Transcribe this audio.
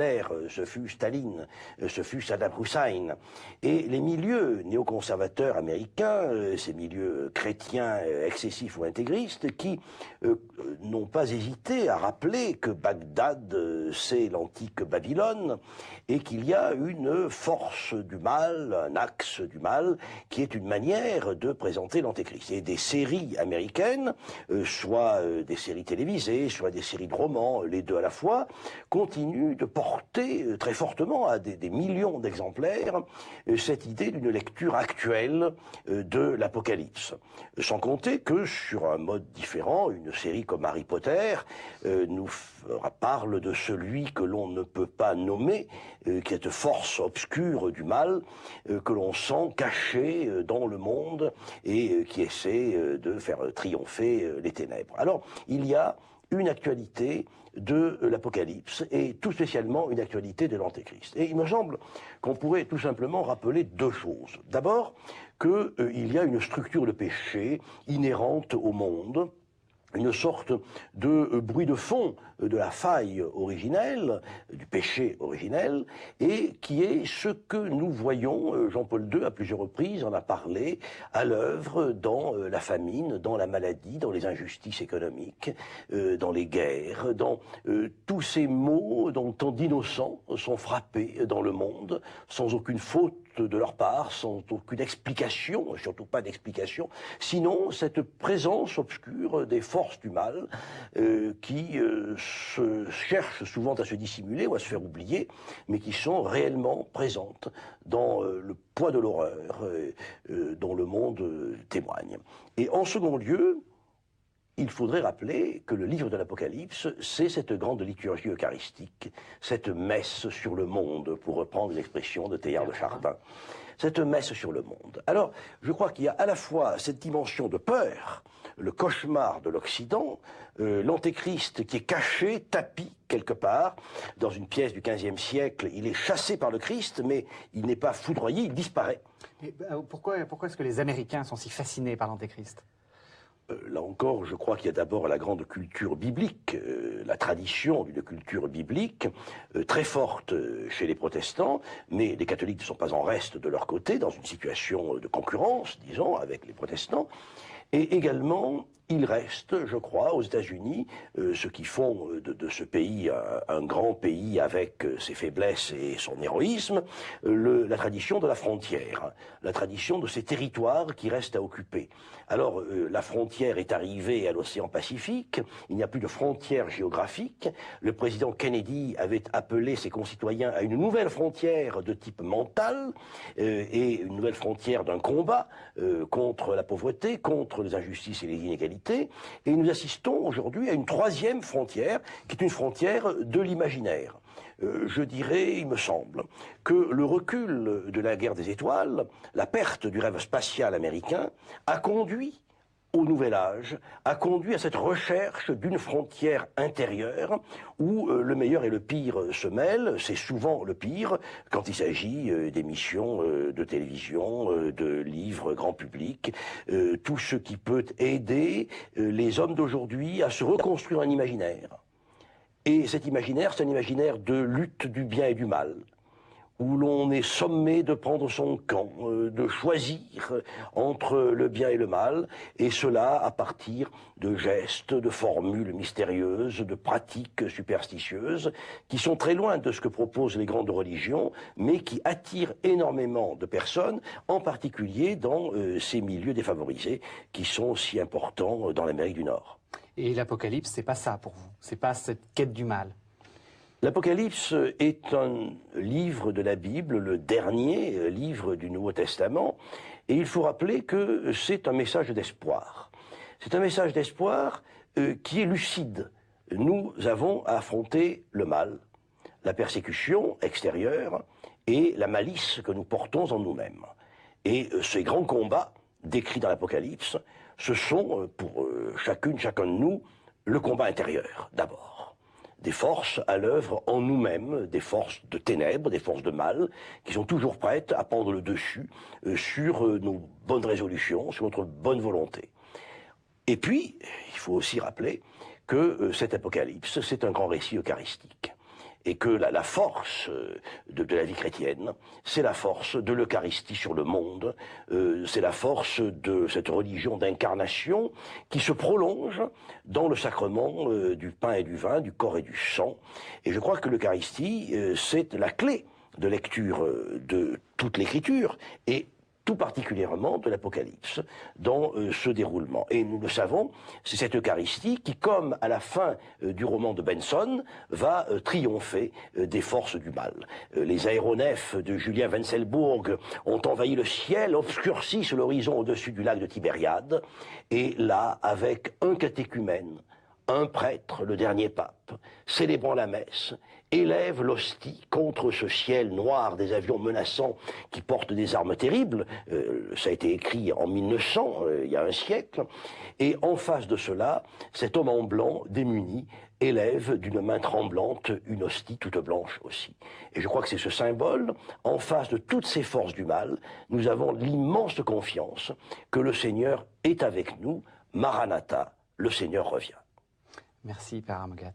Hitler, ce fut Staline, ce fut Saddam Hussein. Et les milieux néoconservateurs américains, ces milieux chrétiens excessifs ou intégristes, qui n'ont pas hésité à rappeler que Bagdad, c'est l'antique Babylone, et qu'il y a une force du mal, un axe du mal, qui est une manière de présenter l'Antéchrist. Et des séries américaines, soit des séries télévisées, soit des séries de romans, les deux à la fois, continuent de porter très fortement à des millions d'exemplaires cette idée d'une lecture actuelle de l'Apocalypse. Sans compter que sur un mode différent, une série comme Harry Potter nous parle de celui que l'on ne peut pas nommer, qui est cette force obscure du mal que l'on sent cachée dans le monde et qui essaie de faire triompher les ténèbres. Alors, il y a une actualité de l'Apocalypse et tout spécialement une actualité de l'Antéchrist. Et il me semble qu'on pourrait tout simplement rappeler deux choses. D'abord, qu'il y a une structure de péché inhérente au monde, une sorte de bruit de fond de la faille originelle, du péché originel, et qui est ce que nous voyons, Jean-Paul II à plusieurs reprises en a parlé, à l'œuvre dans la famine, dans la maladie, dans les injustices économiques, dans les guerres, dans tous ces maux dont tant d'innocents sont frappés dans le monde, sans aucune faute de leur part, sans aucune explication, surtout pas d'explication, sinon cette présence obscure des forces du mal qui cherchent souvent à se dissimuler ou à se faire oublier, mais qui sont réellement présentes dans le poids de l'horreur dont le monde témoigne. Et en second lieu, il faudrait rappeler que le livre de l'Apocalypse, c'est cette grande liturgie eucharistique, cette messe sur le monde, pour reprendre l'expression de Teilhard de Chardin. Cette messe sur le monde. Alors, je crois qu'il y a à la fois cette dimension de peur, le cauchemar de l'Occident, l'Antéchrist qui est caché, tapi, quelque part, dans une pièce du XVe siècle. Il est chassé par le Christ, mais il n'est pas foudroyé, il disparaît. Mais pourquoi est-ce que les Américains sont si fascinés par l'Antéchrist ? Là encore, je crois qu'il y a d'abord la grande culture biblique, la tradition d'une culture biblique très forte chez les protestants, mais les catholiques ne sont pas en reste de leur côté, dans une situation de concurrence, disons, avec les protestants. Et également, il reste, je crois, aux États-Unis, ce qui font de ce pays un grand pays avec ses faiblesses et son héroïsme, la tradition de la frontière, la tradition de ces territoires qui restent à occuper. Alors, la frontière est arrivée à l'océan Pacifique, il n'y a plus de frontière géographique. Le président Kennedy avait appelé ses concitoyens à une nouvelle frontière de type mental et une nouvelle frontière d'un combat contre la pauvreté, contre les injustices et les inégalités. Et nous assistons aujourd'hui à une troisième frontière, qui est une frontière de l'imaginaire. Je dirais, il me semble, que le recul de la guerre des étoiles, la perte du rêve spatial américain, a conduit au Nouvel Âge, a conduit à cette recherche d'une frontière intérieure où le meilleur et le pire se mêlent. C'est souvent le pire quand il s'agit d'émissions de télévision, de livres grand public, tout ce qui peut aider les hommes d'aujourd'hui à se reconstruire un imaginaire. Et cet imaginaire, c'est un imaginaire de lutte du bien et du mal, où l'on est sommé de prendre son camp, de choisir entre le bien et le mal, et cela à partir de gestes, de formules mystérieuses, de pratiques superstitieuses, qui sont très loin de ce que proposent les grandes religions, mais qui attirent énormément de personnes, en particulier dans ces milieux défavorisés, qui sont si importants dans l'Amérique du Nord. Et l'Apocalypse, c'est pas ça pour vous, c'est pas cette quête du mal. L'Apocalypse est un livre de la Bible, le dernier livre du Nouveau Testament, et il faut rappeler que c'est un message d'espoir. C'est un message d'espoir qui est lucide. Nous avons à affronter le mal, la persécution extérieure et la malice que nous portons en nous-mêmes. Et ces grands combats décrits dans l'Apocalypse, ce sont pour chacun de nous le combat intérieur d'abord. Des forces à l'œuvre en nous-mêmes, des forces de ténèbres, des forces de mal, qui sont toujours prêtes à prendre le dessus sur nos bonnes résolutions, sur notre bonne volonté. Et puis, il faut aussi rappeler que cet Apocalypse, c'est un grand récit eucharistique. et que la force de la vie chrétienne, c'est la force de l'Eucharistie sur le monde, c'est la force de cette religion d'incarnation qui se prolonge dans le sacrement du pain et du vin, du corps et du sang. Et je crois que l'Eucharistie, c'est la clé de lecture de toute l'Écriture, et tout particulièrement de l'Apocalypse, dans ce déroulement. Et nous le savons, c'est cette Eucharistie qui, comme à la fin du roman de Benson, va triompher des forces du mal. Les aéronefs de Julien Wenzelbourg ont envahi le ciel, obscurcissent l'horizon au-dessus du lac de Tibériade, et là, avec un catéchumène, un prêtre, le dernier pape, célébrant la messe, élève l'hostie contre ce ciel noir des avions menaçants qui portent des armes terribles. Ça a été écrit en 1900, il y a un siècle. Et en face de cela, cet homme en blanc, démuni, élève d'une main tremblante une hostie toute blanche aussi. Et je crois que c'est ce symbole, en face de toutes ces forces du mal, nous avons l'immense confiance que le Seigneur est avec nous. Maranatha, le Seigneur revient. Merci, Père Armagat.